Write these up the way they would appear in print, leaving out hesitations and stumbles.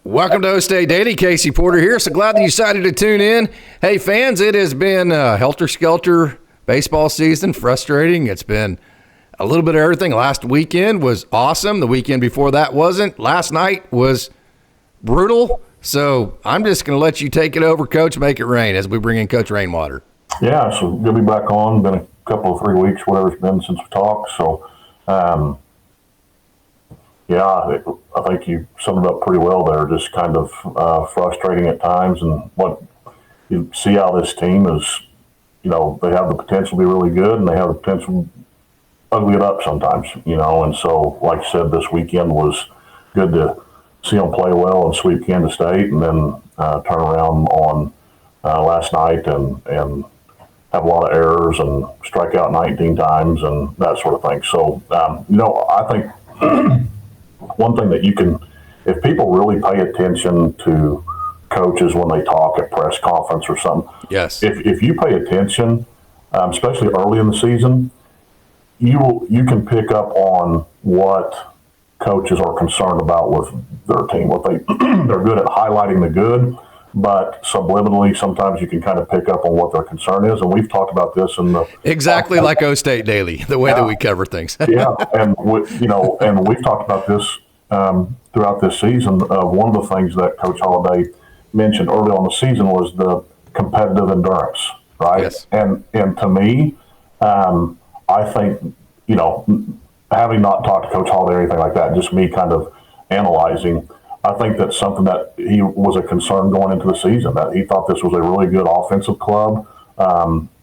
Welcome to OkState Daily. Casey Porter here. So glad that you decided to tune in. Hey, fans, it has been helter-skelter baseball season, frustrating. It's been a little bit of everything. Last weekend was awesome. The weekend before that wasn't. Last night was brutal. So I'm just going to let you take it over, Coach, make it rain as we bring in Coach Rainwater. Yeah, so good to be back on. Been a couple of 3 weeks, whatever it's been since we talked. So, I think you summed it up pretty well there. Just kind of frustrating at times, and what you see how this team is, they have the potential to be really good, and they have the potential to ugly it up sometimes, and so, like I said, this weekend was good to see them play well and sweep Kansas State, and then turn around on last night and have a lot of errors and strike out 19 times and that sort of thing. So, I think one thing that you can, if people really pay attention to coaches when they talk at press conference or something, yes, if you pay attention, especially early in the season, you can pick up on what coaches are concerned about with their team. What they're good at highlighting the good, but subliminally sometimes you can kind of pick up on what their concern is. And we've talked about this in the exactly like OkState Daily, the way that we cover things. Yeah, and we've talked about this throughout this season. One of the things that Coach Holliday mentioned early on the season was the competitive endurance, right? Yes. And to me, I think, having not talked to Coach Holliday or anything like that, just me kind of analyzing, I think that's something that he was a concern going into the season, that he thought this was a really good offensive club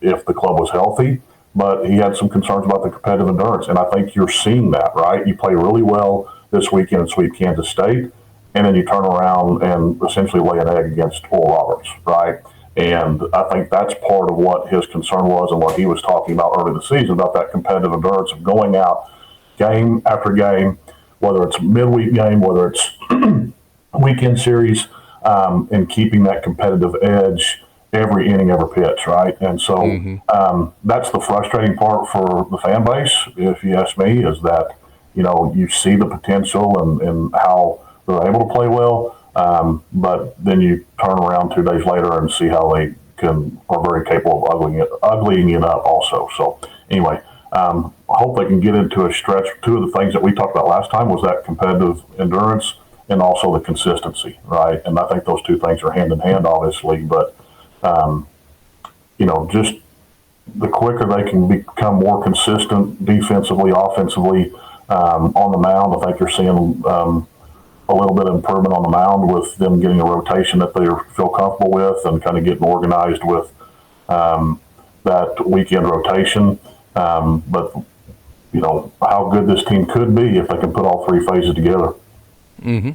if the club was healthy, but he had some concerns about the competitive endurance, and I think you're seeing that, right? You play really well this weekend and sweep Kansas State, and then you turn around and essentially lay an egg against Oral Roberts, right? And I think that's part of what his concern was and what he was talking about early in the season, about that competitive endurance of going out game after game, whether it's a midweek game, whether it's weekend series, and keeping that competitive edge every inning, every pitch, right? And so that's the frustrating part for the fan base, if you ask me, is that, you see the potential and how they're able to play well, but then you turn around 2 days later and see how they are very capable of uglying it up also. So anyway, I hope they can get into a stretch. Two of the things that we talked about last time was that competitive endurance and also the consistency, right? And I think those two things are hand in hand, obviously, but, just the quicker they can become more consistent defensively, offensively, on the mound, I think you're seeing a little bit of improvement on the mound with them getting a rotation that they feel comfortable with and kind of getting organized with that weekend rotation. But, how good this team could be if they can put all three phases together. Mm-hmm.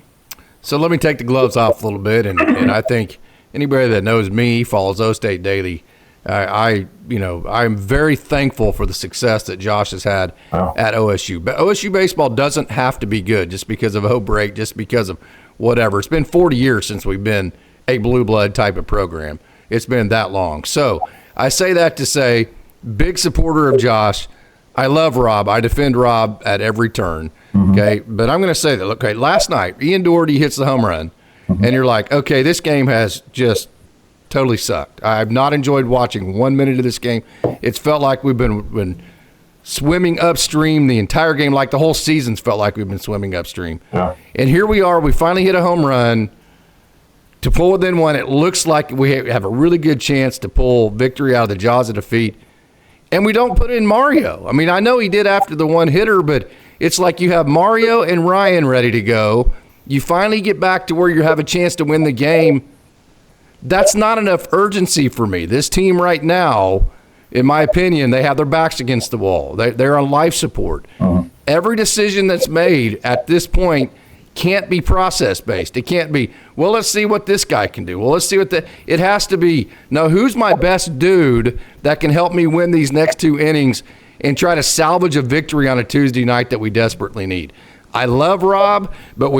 So let me take the gloves off a little bit, and I think anybody that knows me, follows OkState Daily, I'm very thankful for the success that Josh has had at OSU. But OSU baseball doesn't have to be good just because of O-Break, just because of whatever. It's been 40 years since we've been a blue blood type of program. It's been that long. So I say that to say, big supporter of Josh. I love Rob. I defend Rob at every turn. Okay, but I'm going to say that. Okay, last night Ian Doherty hits the home run, and you're like, okay, this game has just totally sucked. I've not enjoyed watching 1 minute of this game. It's felt like we've been swimming upstream the entire game, like the whole season's felt like we've been swimming upstream. Yeah. And here we are. We finally hit a home run to pull within one. It looks like we have a really good chance to pull victory out of the jaws of defeat. And we don't put in Mario. I mean, I know he did after the one hitter, but it's like you have Mario and Ryan ready to go. You finally get back to where you have a chance to win the game. That's not enough urgency for me. This team right now, in my opinion, they have their backs against the wall. They're on life support. Every decision that's made at this point can't be process-based. It can't be, well, let's see what this guy can do. Well, let's see what it has to be, no, who's my best dude that can help me win these next 2 innings and try to salvage a victory on a Tuesday night that we desperately need. I love Rob, but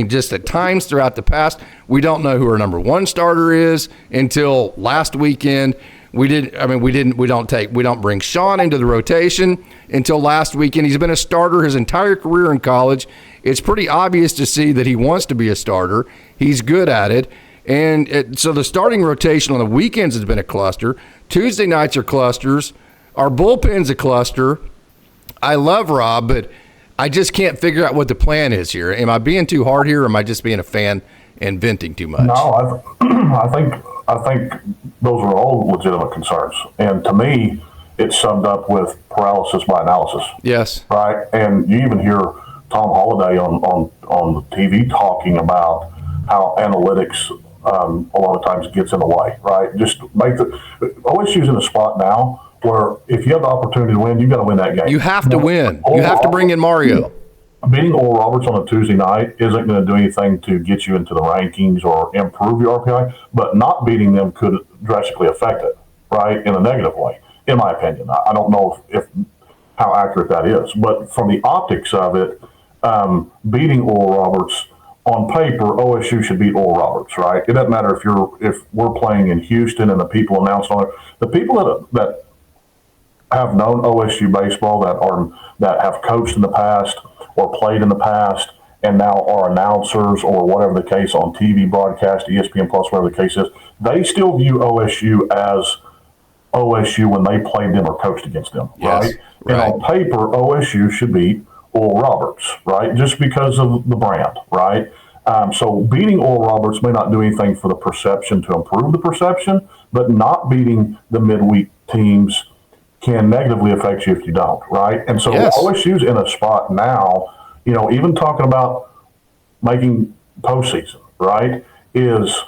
just at times throughout the past, we don't know who our number one starter is until last weekend. We don't bring Sean into the rotation until last weekend. He's been a starter his entire career in college. It's pretty obvious to see that he wants to be a starter. He's good at it. And so the starting rotation on the weekends has been a cluster. Tuesday nights are clusters. Our bullpen's a cluster. I love Rob, but I just can't figure out what the plan is here. Am I being too hard here, or am I just being a fan and venting too much? No, I think those are all legitimate concerns. And to me, it's summed up with paralysis by analysis. Yes. Right? And you even hear Tom Holliday on the TV talking about how analytics a lot of times gets in the way, right? Just make OSU's in a spot now where if you have the opportunity to win, you got to win that game. You have to win. You have to bring in Mario. Beating Oral Roberts on a Tuesday night isn't going to do anything to get you into the rankings or improve your RPI, but not beating them could drastically affect it, right, in a negative way, in my opinion. I don't know if how accurate that is, but from the optics of it, beating Oral Roberts, on paper, OSU should beat Oral Roberts, right? It doesn't matter if we're playing in Houston and the people announced on it. The people that have known OSU baseball, that have coached in the past or played in the past and now are announcers or whatever the case on TV broadcast, ESPN Plus, whatever the case is, they still view OSU as OSU when they played them or coached against them, yes, right? And on paper, OSU should beat Oral Roberts, right? Just because of the brand, right? So beating Oral Roberts may not do anything for the perception to improve the perception, but not beating the midweek teams can negatively affect you if you don't, right? And so yes. OSU's in a spot now, even talking about making postseason, right, is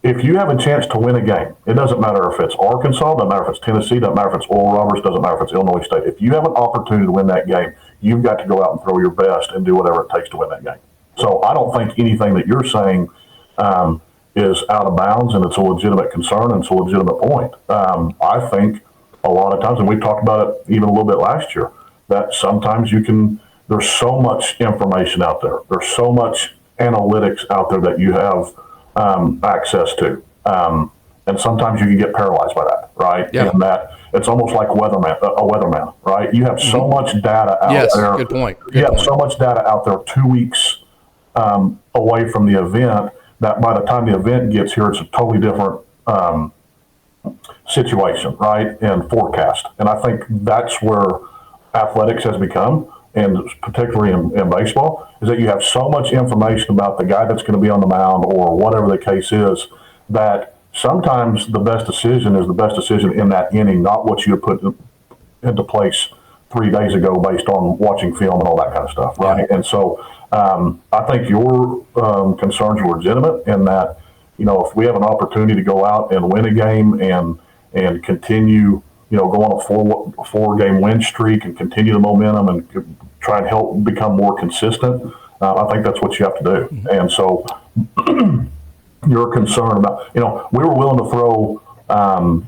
if you have a chance to win a game, it doesn't matter if it's Arkansas, doesn't matter if it's Tennessee, doesn't matter if it's Oral Roberts, doesn't matter if it's Illinois State. If you have an opportunity to win that game, you've got to go out and throw your best and do whatever it takes to win that game. So I don't think anything that you're saying is out of bounds, and it's a legitimate concern and it's a legitimate point. I think a lot of times, and we talked about it even a little bit last year, that sometimes there's so much information out there. There's so much analytics out there that you have access to. And sometimes you can get paralyzed by that, right? Yeah. And that it's almost like a weatherman, right? You have so much data out yes, there. Good point. You have so much data out there 2 weeks away from the event that by the time the event gets here, it's a totally different situation, right, and forecast. And I think that's where athletics has become, and particularly in baseball, is that you have so much information about the guy that's going to be on the mound or whatever the case is, that sometimes the best decision is the best decision in that inning, not what you put into place 3 days ago based on watching film and all that kind of stuff, right? Yeah. And so I think your concerns are legitimate in that, if we have an opportunity to go out and win a game and continue, go on a four-game win streak and continue the momentum and try and help become more consistent, I think that's what you have to do. Mm-hmm. And so you're concerned about, we were willing to throw our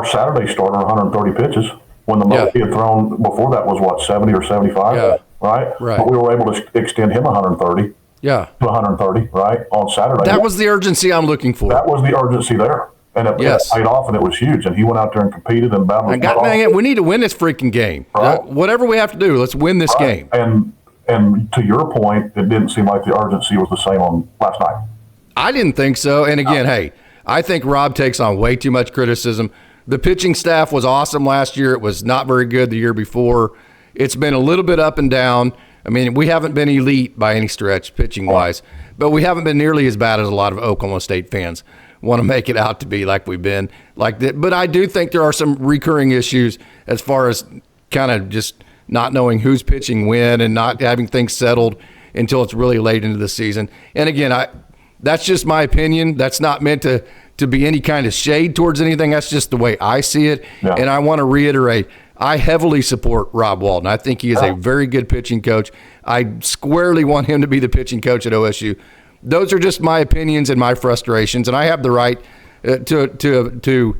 Saturday starter 130 pitches when the most he had thrown before that was 70 or 75, right? But we were able to extend him 130. Yeah. To 130, right, on Saturday. That was the urgency I'm looking for. That was the urgency there. And it paid off, and it was huge. And he went out there and competed and battled. And God dang it, we need to win this freaking game. Right? Whatever we have to do, let's win this game. And to your point, it didn't seem like the urgency was the same on last night. I didn't think so. And again, hey, I think Rob takes on way too much criticism. The pitching staff was awesome last year. It was not very good the year before. It's been a little bit up and down. I mean, we haven't been elite by any stretch pitching-wise, but we haven't been nearly as bad as a lot of Oklahoma State fans want to make it out to be like we've been like that. But I do think there are some recurring issues as far as kind of just not knowing who's pitching when and not having things settled until it's really late into the season. And again, that's just my opinion. That's not meant to be any kind of shade towards anything. That's just the way I see it. Yeah. And I want to reiterate, I heavily support Rob Walton. I think he is a very good pitching coach. I squarely want him to be the pitching coach at OSU. Those are just my opinions and my frustrations, and I have the right to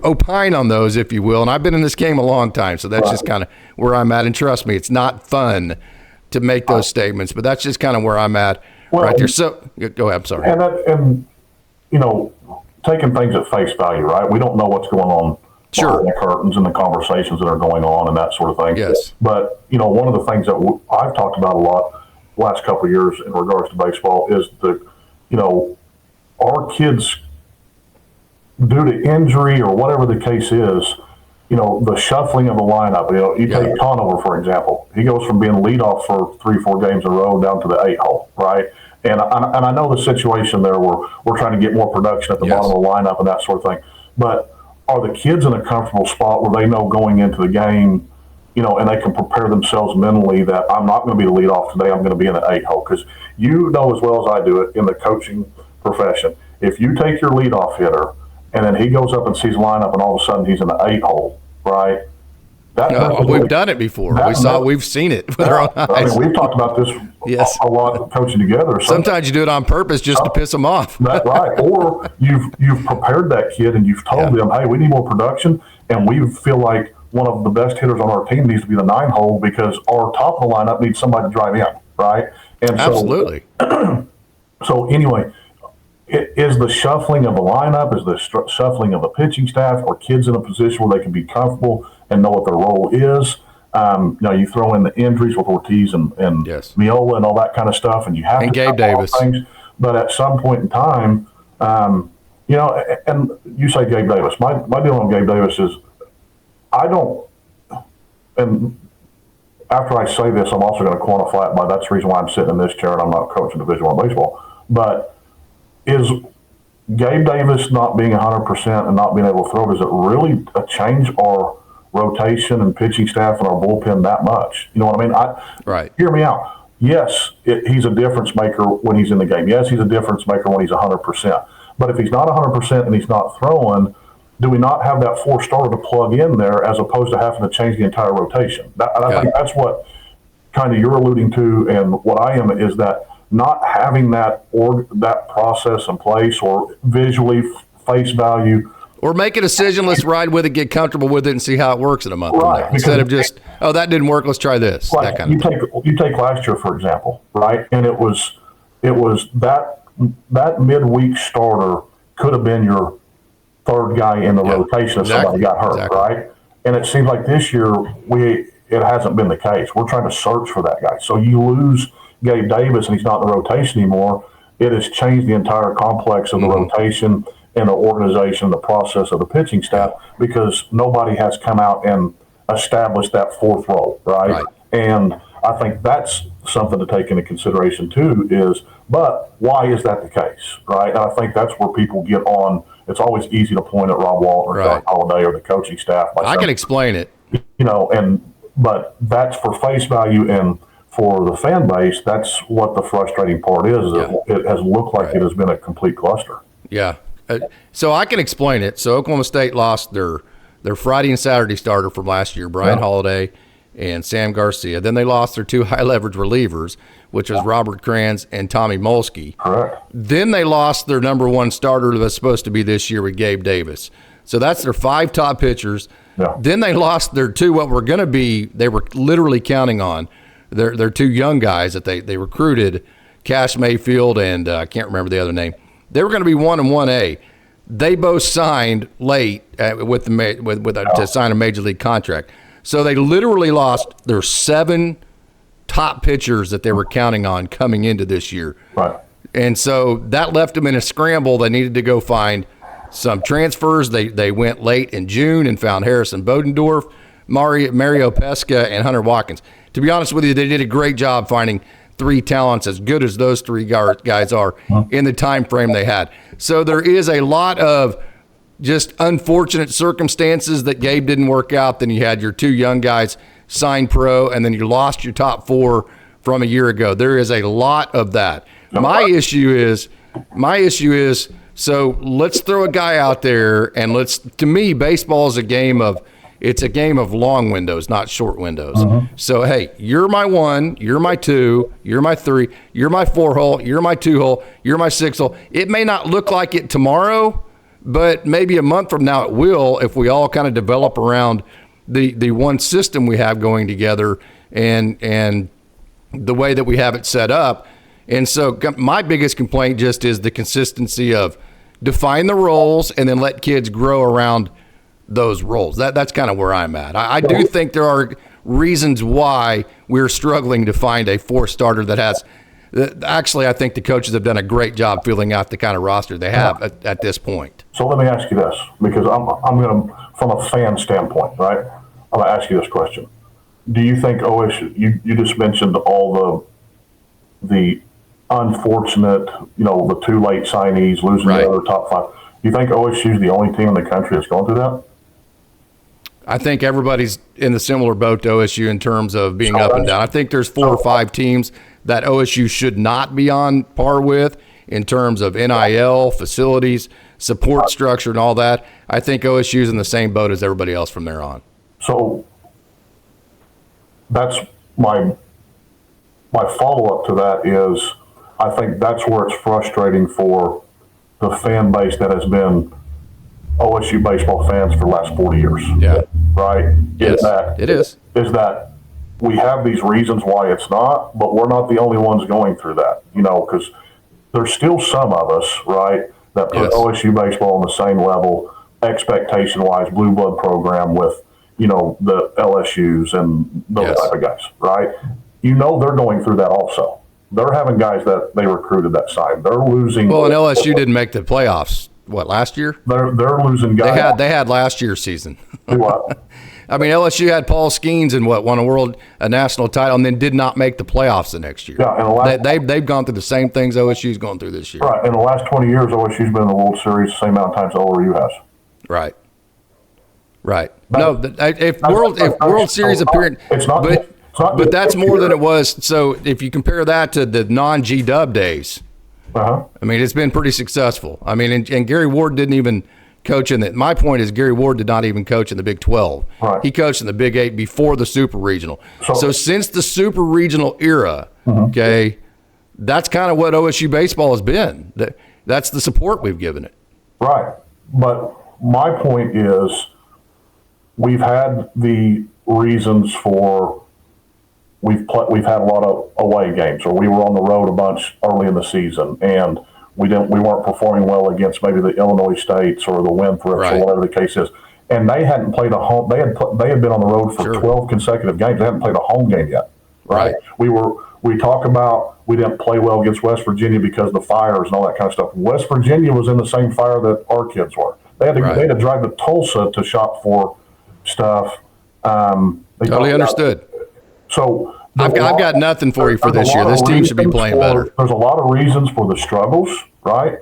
opine on those, if you will. And I've been in this game a long time, so that's just kind of where I'm at. And trust me, it's not fun to make those statements, but that's just kind of where I'm at right there. So go ahead. I'm sorry. And taking things at face value, right? We don't know what's going on Sure. behind the curtains and the conversations that are going on and that sort of thing. Yes. But, one of the things that I've talked about a lot the last couple of years in regards to baseball is our kids, due to injury or whatever the case is, the shuffling of the lineup. You take Conover, for example. He goes from being leadoff for 3-4 games in a row down to the 8-hole, right? And I know the situation there where we're trying to get more production at the bottom of the lineup and that sort of thing. But are the kids in a comfortable spot where they know going into the game, and they can prepare themselves mentally that I'm not going to be the leadoff today, I'm going to be in the 8-hole? Because you know as well as I do it in the coaching profession, if you take your leadoff hitter and then he goes up and sees lineup and all of a sudden he's in the 8-hole, right? We've done it before. We've seen it with our own eyes. I mean, we've talked about this a lot coaching together. Sometimes you do it on purpose just to piss them off. That's right. Or you've prepared that kid and you've told them, hey, we need more production, and we feel like one of the best hitters on our team needs to be the 9-hole because our top of the lineup needs somebody to drive in, right? And absolutely. So anyway, is the shuffling of the lineup, is the shuffling of the pitching staff, or kids in a position where they can be comfortable and know what their role is? You throw in the injuries with Ortiz and Miola and all that kind of stuff, and you have to Gabe Davis. Things. But at some point in time, and you say Gabe Davis. My deal on Gabe Davis is I don't, and after I say this, I'm also going to quantify it by that's the reason why I'm sitting in this chair and I'm not coaching Division I baseball. But is Gabe Davis not being 100% and not being able to throw, does it really change our rotation and pitching staff and our bullpen that much? You know what I mean? Right. Hear me out. Yes, he's a difference maker when he's in the game. Yes, he's a difference maker when he's 100%. But if he's not 100% and he's not throwing, do we not have that fourth starter to plug in there as opposed to having to change the entire rotation? I think that's what kind of you're alluding to, and what I am is that not having that process in place, or visually face value, or make a decision. Let's ride with it, get comfortable with it, and see how it works in a month. Right. Instead of just, that didn't work, let's try this. Right. That kind of thing. You take last year, for example, right? And it was that midweek starter could have been your third guy in the rotation if somebody got hurt, right? And it seems like this year it hasn't been the case. We're trying to search for that guy. So you lose Gabe Davis and he's not in the rotation anymore. It has changed the entire complex of the rotation and the organization, the process of the pitching staff, because nobody has come out and established that fourth role, right? And I think that's something to take into consideration too, but why is that the case, right? And I think that's where people get on. It's always easy to point at Rob Walton or John Holiday or the coaching staff. I can explain it. But that's for face value, and for the fan base, that's what the frustrating part is. It has looked like it has been a complete cluster. Yeah. So I can explain it. So Oklahoma State lost their Friday and Saturday starter from last year, Brian Holiday and Sam Garcia. Then they lost their two high-leverage relievers, which was Robert Kranz and Tommy Molsky. Correct. Then they lost their number one starter that's supposed to be this year with Gabe Davis. So that's their 5 top pitchers. Yeah. Then they lost their 2, what were going to be, they were literally counting on, their 2 young guys that they recruited, Cash Mayfield and I can't remember the other name. They were going to be 1 and 1A. They both signed late to sign a major league contract. So they literally lost their 7 top pitchers that they were counting on coming into this year. Right. And so that left them in a scramble. They needed to go find some transfers. They went late in June and found Harrison Bodendorf, Mario Pesca, and Hunter Watkins. To be honest with you, they did a great job finding 3 talents as good as those 3 guys are in the time frame they had. So there is a lot of just unfortunate circumstances that Gabe didn't work out. Then you had your 2 young guys sign pro, and then you lost your top 4 from a year ago. There is a lot of that. My issue is, so let's throw a guy out there, and to me, baseball is a game of long windows, not short windows. So, hey, you're my 1, you're my 2, you're my 3, you're my 4-hole, you're my 2-hole, you're my 6-hole. It may not look like it tomorrow, but maybe a month from now it will, if we all kind of develop around the one system we have going together and the way that we have it set up. And so my biggest complaint just is the consistency of define the roles and then let kids grow around those roles. That's kind of where I'm at. I do think there are reasons why we're struggling to find a fourth starter that has. Actually, I think the coaches have done a great job filling out the kind of roster they have at this point. So let me ask you this, because I'm going to, from a fan standpoint, right? I'm going to ask you this question. Do you think OSU, you just mentioned all the unfortunate, the two late signees, losing the other top five. Do you think OSU is the only team in the country that's going through that? I think everybody's in the similar boat to OSU in terms of being up and down. I think there's 4 or 5 teams that OSU should not be on par with in terms of NIL, facilities, support structure, and all that. I think OSU's in the same boat as everybody else from there on. So that's my follow-up to that is I think that's where it's frustrating for the fan base that has been OSU baseball fans for the last 40 years. Yeah. Right? Yes, it is. Is that we have these reasons why it's not, but we're not the only ones going through that, because there's still some of us, right, that put OSU baseball on the same level, expectation-wise, blue blood program with, the LSUs and those type of guys, right? They're going through that also. They're having guys that they recruited that side. They're losing. Well, and LSU didn't make the playoffs. What, last year? They're losing guys. They had last year's season. Do what? I mean, LSU had Paul Skeens and won a national title, and then did not make the playoffs the next year. Yeah, and they've gone through the same things OSU's going through this year. Right. In the last 20 years, OSU's been in the World Series the same amount of times ORU has. Right. If World Series appearance, it's not. But that's more than it was. So if you compare that to the non-G-Dub days, I mean, it's been pretty successful. I mean, and Gary Ward didn't even coach in that. My point is Gary Ward did not even coach in the Big 12. Right. He coached in the Big 8 before the Super Regional. So since the Super Regional era, okay, that's kind of what OSU baseball has been. That's the support we've given it. Right. But my point is we've had the reasons for we've had a lot of away games, or we were on the road a bunch early in the season, and we weren't performing well against maybe the Illinois States or the Winthrops or whatever the case is. And they hadn't played a home. They had been on the road for 12 consecutive games. They hadn't played a home game yet. Right. We talk about we didn't play well against West Virginia because of the fires and all that kind of stuff. West Virginia was in the same fire that our kids were. They had to drive to Tulsa to shop for stuff. Totally understood. So I've got nothing for you for this year. This team should be playing better. There's a lot of reasons for the struggles, right?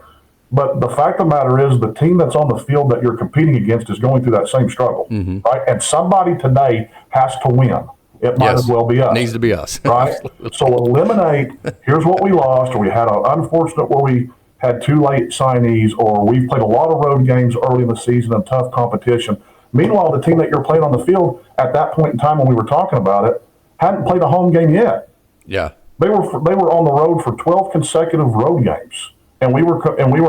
But the fact of the matter is the team that's on the field that you're competing against is going through that same struggle, right? And somebody today has to win. It might as well be us. Needs to be us. Right? So eliminate, here's what we lost, or we had an unfortunate where we had 2 late signees, or we've played a lot of road games early in the season and tough competition. Meanwhile, the team that you're playing on the field at that point in time when we were talking about it hadn't played a home game yet. Yeah. They were on the road for 12 consecutive road games. And we were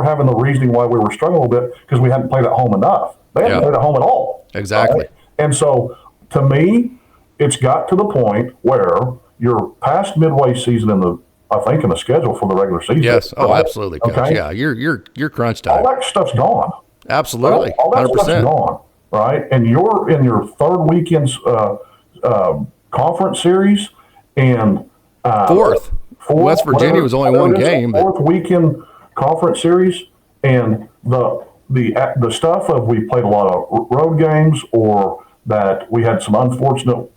having the reasoning why we were struggling a little bit because we hadn't played at home enough. They hadn't played at home at all. Exactly. Right? And so, to me, it's got to the point where you're past midway season in the schedule for the regular season. Yes. Oh, absolutely, Coach. Okay? Yeah, you're crunch time. All that stuff's gone. Absolutely. All that 100%. Stuff's gone. Right, and you're in your third weekend's conference series, and fourth. West Virginia was only one game. Fourth weekend conference series, and the stuff of we played a lot of road games, or that we had some unfortunate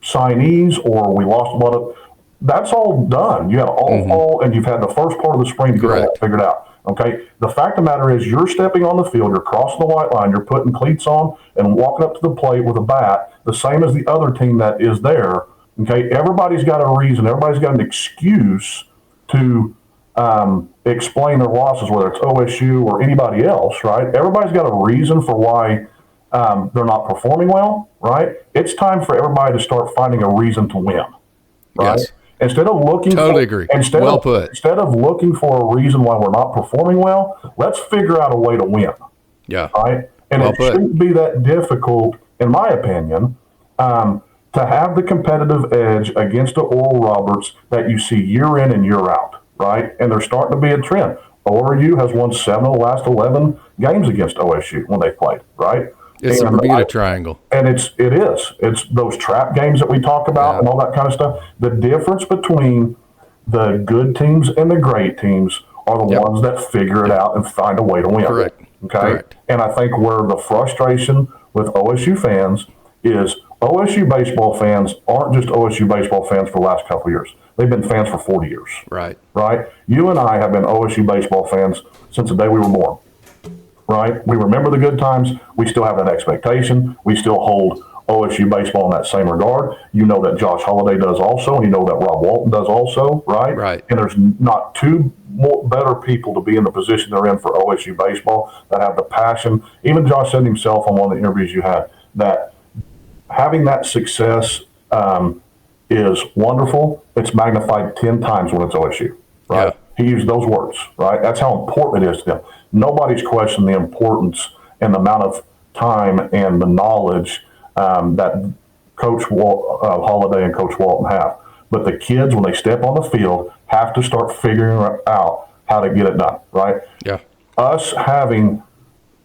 signees, or we lost a lot of. That's all done. You had all fall, and you've had the first part of the spring to get that figured out. Okay. The fact of the matter is, you're stepping on the field, you're crossing the white line, you're putting cleats on, and walking up to the plate with a bat, the same as the other team that is there. Okay. Everybody's got a reason. Everybody's got an excuse to explain their losses, whether it's OSU or anybody else. Right. Everybody's got a reason for why they're not performing well. Right. It's time for everybody to start finding a reason to win. Right. Yes. Instead of looking Instead of looking for a reason why we're not performing well, let's figure out a way to win. Yeah. Right? And it shouldn't be that difficult, in my opinion, to have the competitive edge against the Oral Roberts that you see year in and year out, right? And there's starting to be a trend. ORU has won 7 of the last 11 games against OSU when they played, right? It's and a Bermuda Triangle. And it is. It's those trap games that we talk about and all that kind of stuff. The difference between the good teams and the great teams are the ones that figure it out and find a way to win. Correct. Okay. Correct. And I think where the frustration with OSU fans is OSU baseball fans aren't just OSU baseball fans for the last couple of years. They've been fans for 40 years. Right. Right. You and I have been OSU baseball fans since the day we were born. Right. We remember the good times. We still have that expectation. We still hold OSU baseball in that same regard. You know that Josh Holliday does also, and you know that Rob Walton does also, right? Right. And there's not two better people to be in the position they're in for OSU baseball that have the passion. Even Josh said himself on one of the interviews you had that having that success is wonderful. It's magnified 10 times when it's OSU, right? Yeah. He used those words, right? That's how important it is to them. Nobody's questioning the importance and the amount of time and the knowledge that Coach Holliday and Coach Walton have. But the kids, when they step on the field, have to start figuring out how to get it done, right? Yeah. Us having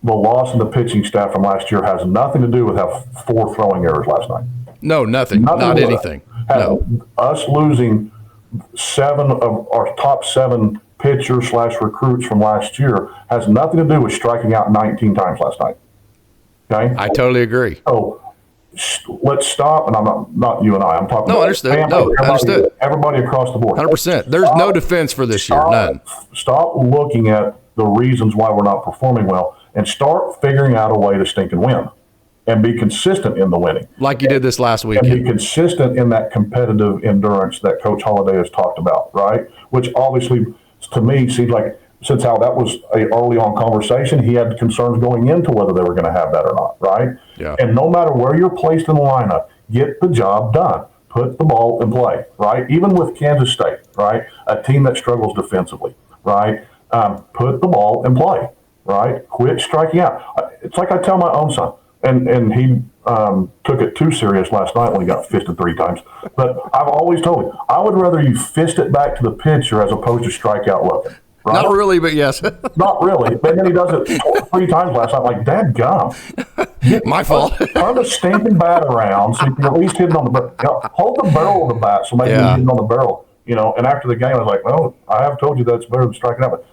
the loss in the pitching staff from last year has nothing to do with how 4 throwing errors last night. No, nothing. Not anything. No. Us losing 7 of our top 7 pitchers / recruits from last year has nothing to do with striking out 19 times last night. Okay? I totally agree. So let's stop, and I'm not you and I. I'm talking about understood. Understood. Everybody across the board. 100%. There's no defense for this year. None. Stop looking at the reasons why we're not performing well and start figuring out a way to stink and win and be consistent in the winning. Like you did this last weekend. And be consistent in that competitive endurance that Coach Holliday has talked about, right? Which obviously, to me, seems like since how that was a early on conversation, he had concerns going into whether they were going to have that or not, right? Yeah. And no matter where you're placed in the lineup, get the job done. Put the ball in play, right? Even with Kansas State, right? A team that struggles defensively, right? Put the ball in play, right? Quit striking out. It's like I tell my own son, and he took it too serious last night when he got fisted 3 times. But I've always told him, I would rather you fist it back to the pitcher as opposed to strike out looking. Right? Not really, but yes. Not really. But then he does it 3 times last night. Like, dadgum. My fault. Turn the stinking bat around so you can at least hit it on the barrel. You know, hold the barrel of the bat so maybe you hit it on the barrel. You know, and after the game, I was like, well, I have told you that's better than striking out. But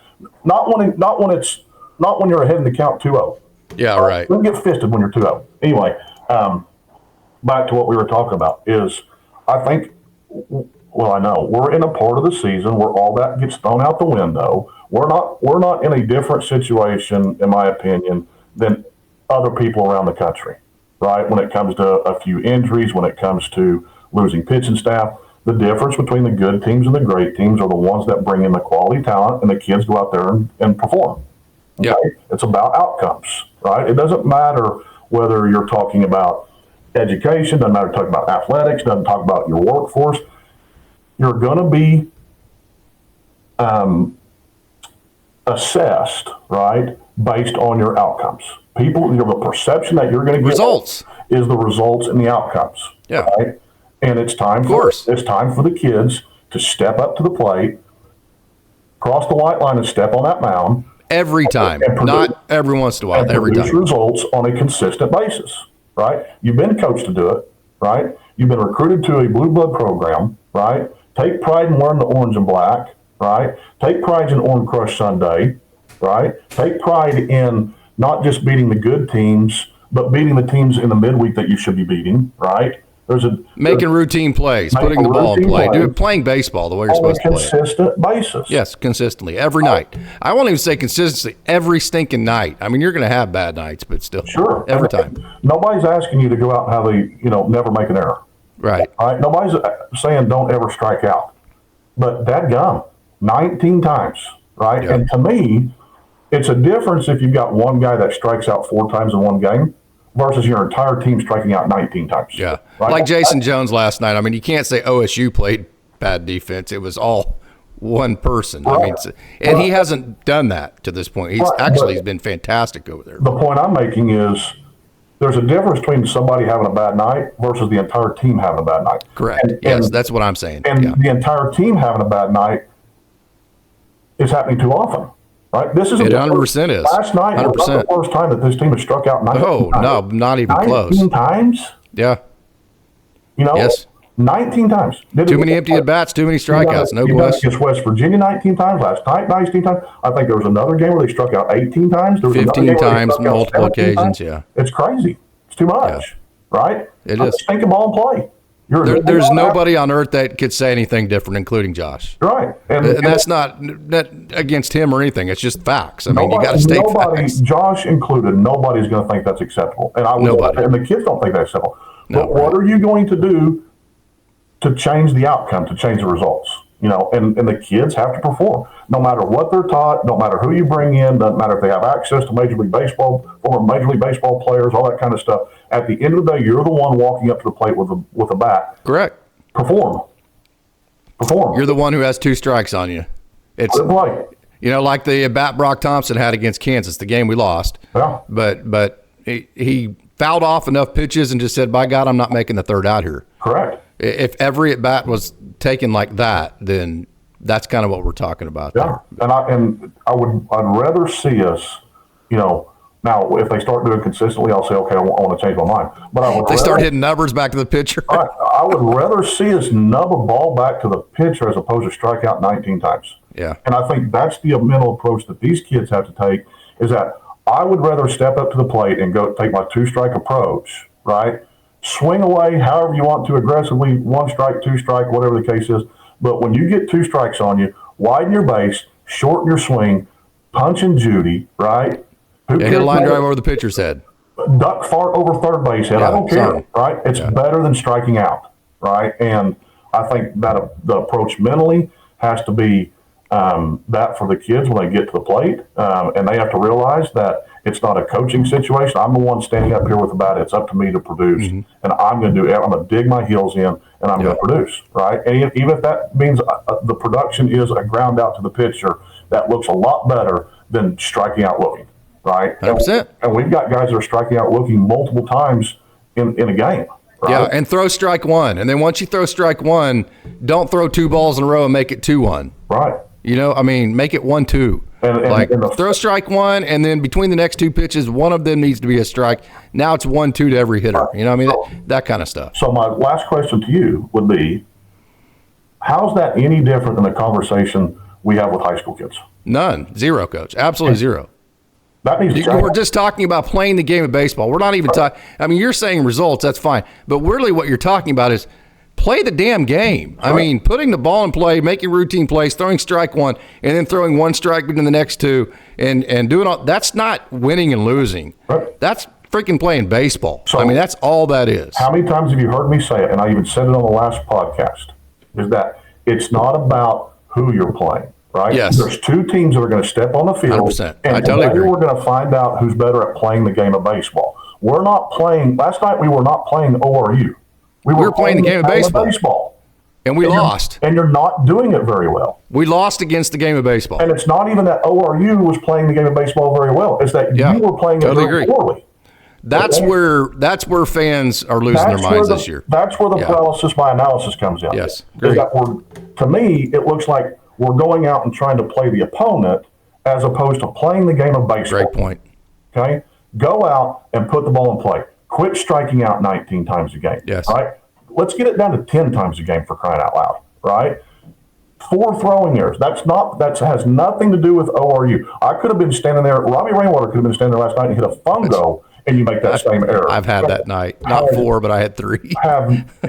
not when you're ahead in the count 2-0. Yeah, right. Don't get fisted when you're 2-0. Anyway, back to what we were talking about is I think – well, I know we're in a part of the season where all that gets thrown out the window. We're not in a different situation, in my opinion, than other people around the country, right? When it comes to a few injuries, when it comes to losing pitching staff, the difference between the good teams and the great teams are the ones that bring in the quality talent and the kids go out there and perform. Okay? Yep. It's about outcomes, right? It doesn't matter whether you're talking about education, doesn't matter talking about athletics, doesn't talk about your workforce. You're going to be assessed, right, based on your outcomes. People, the perception that you're going to get results is the results and the outcomes. Yeah. Right? And it's time for the kids to step up to the plate, cross the white line, and step on that mound every time, not every once in a while. Every time. Results on a consistent basis. Right? You've been coached to do it. Right? You've been recruited to a blue blood program. Right? Take pride in wearing the orange and black, right? Take pride in Orange Crush Sunday, right? Take pride in not just beating the good teams, but beating the teams in the midweek that you should be beating, right? Making routine plays, putting the ball in play, playing baseball the way you're supposed to play. On a consistent basis. Yes, consistently, every night. I won't even say consistency, every stinking night. I mean, you're going to have bad nights, but still, every time. Nobody's asking you to go out and have never make an error. Right. All right. Nobody's saying don't ever strike out. But dadgum, 19 times, right? Yeah. And to me, it's a difference if you've got one guy that strikes out 4 times in one game versus your entire team striking out 19 times. Yeah. Right? Like Jason Jones last night. I mean, you can't say OSU played bad defense. It was all one person. Right. I mean, and he hasn't done that to this point. He's been fantastic over there. The point I'm making is there's a difference between somebody having a bad night versus the entire team having a bad night. Correct. Yes, that's what I'm saying. And the entire team having a bad night is happening too often. Right? This is it 100% is. Last night 100%. was not the first time that this team has struck out 19 Oh, times. no, not even 19 close. 19 times? Yeah. You know? Yes. 19 times. Too many empty at-bats, too many strikeouts, no question. Against West Virginia 19 times, last night 19 times. I think there was another game where they struck out 18 times. There was 15 times, multiple occasions, yeah. It's crazy. It's too much, right? It is. Think a ball and play. There's nobody on earth that could say anything different, including Josh. Right. And that's not against him or anything. It's just facts. I mean, you got to state facts. Josh included, nobody's going to think that's acceptable. And and the kids don't think that's acceptable. But what are you going to do to change the outcome, to change the results? You know, and the kids have to perform. No matter what they're taught, no matter who you bring in, doesn't matter if they have access to Major League Baseball, former Major League Baseball players, all that kind of stuff. At the end of the day, you're the one walking up to the plate with a bat. Correct. Perform. You're the one who has 2 strikes on you. It's you know, like the bat Brock Thompson had against Kansas, the game we lost. Yeah. But he fouled off enough pitches and just said, "By God, I'm not making the third out here." Correct. If every at bat was taken like that, then that's kind of what we're talking about. Yeah, there. I'd rather see us, you know. Now, if they start doing consistently, I'll say, okay, I want to change my mind. But they start hitting numbers back to the pitcher. I would rather see us nub a ball back to the pitcher as opposed to strike out 19 times. Yeah, and I think that's the mental approach that these kids have to take. Is that I would rather step up to the plate and go take my 2-strike approach, right? Swing away however you want to aggressively, 1 strike, 2 strike, whatever the case is. But when you get 2 strikes on you, widen your base, shorten your swing, punch and Judy, right? Hit a line drive over the pitcher's head. Duck fart over third base head. I don't care, right? It's better than striking out, right? And I think that the approach mentally has to be that for the kids when they get to the plate. And they have to realize that it's not a coaching situation. I'm the one standing up here with the bat. It's up to me to produce. And I'm going to dig my heels in, and I'm going to produce, right? And even if that means the production is a ground out to the pitcher, that looks a lot better than striking out looking, right? 100%. And we've got guys that are striking out looking multiple times in a game. Right? Yeah, and throw strike 1. And then once you throw strike 1, don't throw 2 balls in a row and make it 2-1. Right. You know, I mean, make it 1-2. Throw strike 1, and then between the next 2 pitches, one of them needs to be a strike. Now it's 1-2 to every hitter. Right. You know, I mean, that kind of stuff. So my last question to you would be, how's that any different than the conversation we have with high school kids? None. Zero, Coach. Absolutely zero. That means we're just talking about playing the game of baseball. We're not even talking. I mean, you're saying results. That's fine. But really what you're talking about is play the damn game. I mean, putting the ball in play, making routine plays, throwing strike 1, and then throwing 1 strike between the next 2, and doing all. That's not winning and losing. Right. That's freaking playing baseball. So, I mean, that's all that is. How many times have you heard me say it, and I even said it on the last podcast, is that it's not about who you're playing, right? Yes. There's 2 teams that are going to step on the field, 100%. and I totally agree. We're going to find out who's better at playing the game of baseball. We're not playing – last night we were not playing ORU. We were playing the game of baseball. And we lost. And you're not doing it very well. We lost against the game of baseball. And it's not even that ORU was playing the game of baseball very well. It's that you were playing it very poorly. That's where fans are losing their minds this year. That's where the paralysis by analysis comes in. Yes. To me, it looks like we're going out and trying to play the opponent as opposed to playing the game of baseball. Great point. Okay? Go out and put the ball in play. Quit striking out 19 times a game. Yes. Right? Let's get it down to 10 times a game for crying out loud. Right? 4 throwing errors. That has nothing to do with ORU. I could have been standing there. Robbie Rainwater could have been standing there last night and hit a fungo, and you make that same error. I've had that night. Not 4, but I had 3.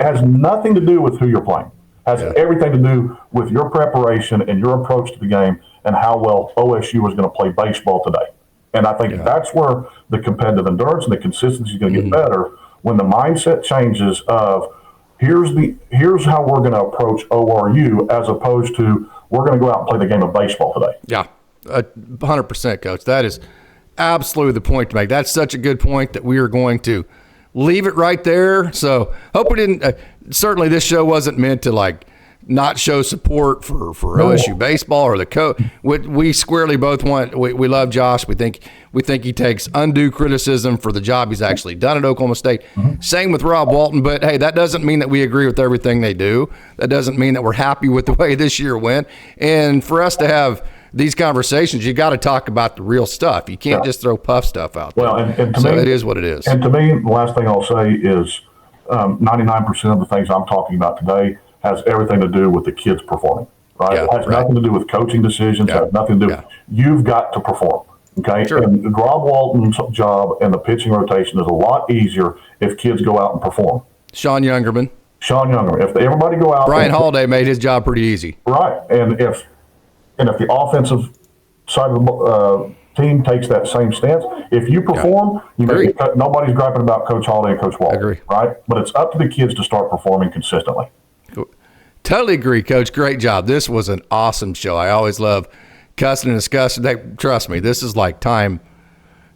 Has nothing to do with who you're playing. Has everything to do with your preparation and your approach to the game and how well OSU is going to play baseball today. And I think that's where the competitive endurance and the consistency is going to get better when the mindset changes of here's how we're going to approach ORU as opposed to we're going to go out and play the game of baseball today. Yeah, 100%, Coach. That is absolutely the point to make. That's such a good point that we are going to leave it right there. So hope we didn't certainly this show wasn't meant to not show support for OSU baseball or the coach. We squarely both we love Josh. We think he takes undue criticism for the job he's actually done at Oklahoma State. Mm-hmm. Same with Rob Walton, but hey, that doesn't mean that we agree with everything they do. That doesn't mean that we're happy with the way this year went. And for us to have these conversations, you got to talk about the real stuff. You can't just throw puff stuff out there. Well, and to so me, it is what it is. And to me, the last thing I'll say is 99% of the things I'm talking about today has everything to do with the kids performing, right? Yeah, it has nothing to do with coaching decisions. It has nothing to do. You've got to perform. Okay. Sure. And Rob Walton's job and the pitching rotation is a lot easier if kids go out and perform. Sean Youngerman. If everybody go out. Brian Holiday made his job pretty easy. Right. And if the offensive side of the team takes that same stance, if you perform, nobody's griping about Coach Holiday and Coach Walton. Agree. Right. But it's up to the kids to start performing consistently. Cool. Totally agree, Coach. Great job. This was an awesome show. I always love cussing and discussing. Trust me, this is like time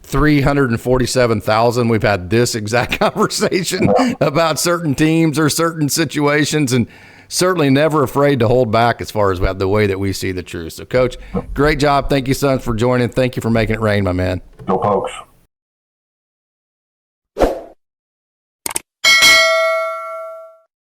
347,000. We've had this exact conversation about certain teams or certain situations, and certainly never afraid to hold back as far as the way that we see the truth. So, Coach, great job. Thank you, son, for joining. Thank you for making it rain, my man. Go Pokes.